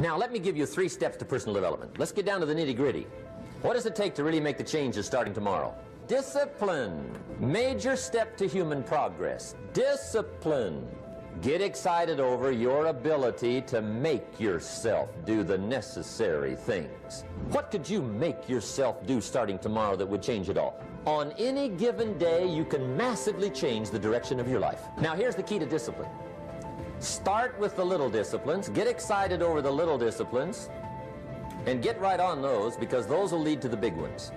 Now, let me give you 3 steps to personal development. Let's get down to the nitty-gritty. What does it take to really make the changes starting tomorrow? Discipline. Major step to human progress. Discipline. Get excited over your ability to make yourself do the necessary things. What could you make yourself do starting tomorrow that would change it all? On any given day, you can massively change the direction of your life. Now, here's the key to discipline. Start with the little disciplines, get excited over the little disciplines, and get right on those, because those will lead to the big ones.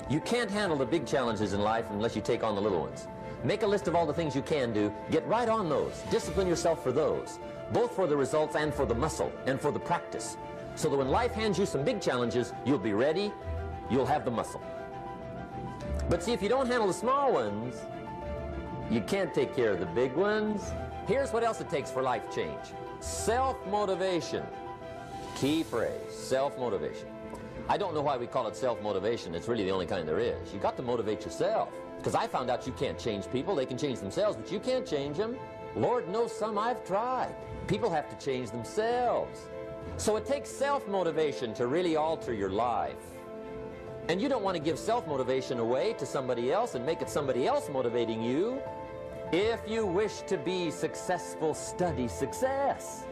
You can't handle the big challenges in life unless you take on the little ones. Make a list of all the things you can do, get right on those, discipline yourself for those, both for the results and for the muscle and for the practice, so that when life hands you some big challenges, you'll be ready, you'll have the muscle. But see, if you don't handle the small ones, you can't take care of the big ones. Here's what else it takes for life change. Self-motivation. Key phrase, self-motivation. I don't know why we call it self-motivation. It's really the only kind there is. You got to motivate yourself. Because I found out you can't change people. They can change themselves, but you can't change them. Lord knows some I've tried. People have to change themselves. So it takes self-motivation to really alter your life. And you don't want to give self-motivation away to somebody else and make it somebody else motivating you. If you wish to be successful, study success.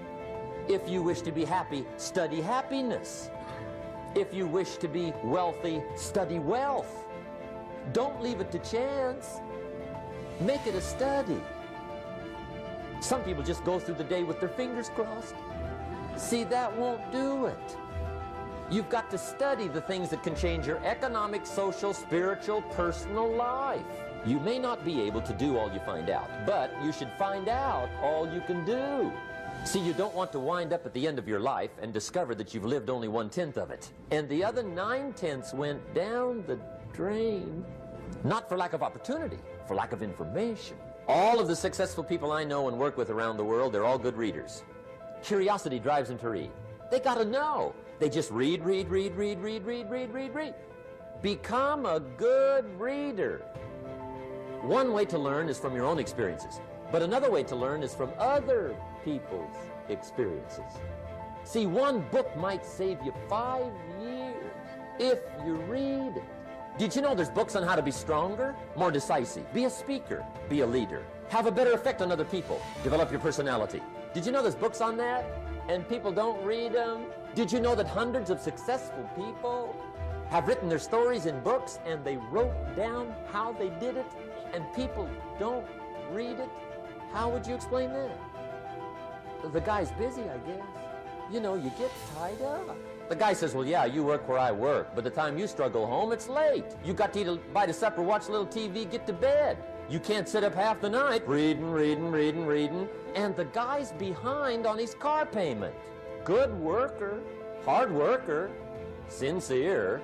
If you wish to be happy, study happiness. If you wish to be wealthy, study wealth. Don't leave it to chance. Make it a study. Some people just go through the day with their fingers crossed. See, that won't do it. You've got to study the things that can change your economic, social, spiritual, personal life. You may not be able to do all you find out, but you should find out all you can do. See, you don't want to wind up at the end of your life and discover that you've lived only 1/10 of it, and the other 9/10 went down the drain. Not for lack of opportunity, for lack of information. All of the successful people I know and work with around the world, they're all good readers. Curiosity drives them to read. They got to know. They just read. Become a good reader. One way to learn is from your own experiences, but another way to learn is from other people's experiences. See, one book might save you 5 years if you read it. Did you know there's books on how to be stronger, more decisive, be a speaker, be a leader, have a better effect on other people, develop your personality? Did you know there's books on that and people don't read them? Did you know that hundreds of successful people have written their stories in books and they wrote down how they did it and people don't read it? How would you explain that? The guy's busy, I guess. You know, you get tied up. The guy says, well, yeah, you work where I work. By the time you struggle home, it's late. You got to eat a bite of supper, watch a little TV, get to bed. You can't sit up half the night reading. And the guy's behind on his car payment. Good worker, hard worker, sincere.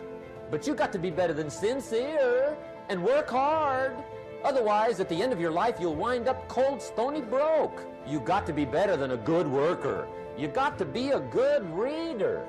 But you got to be better than sincere and work hard. Otherwise, at the end of your life, you'll wind up cold, stony broke. You got to be better than a good worker. You got to be a good reader.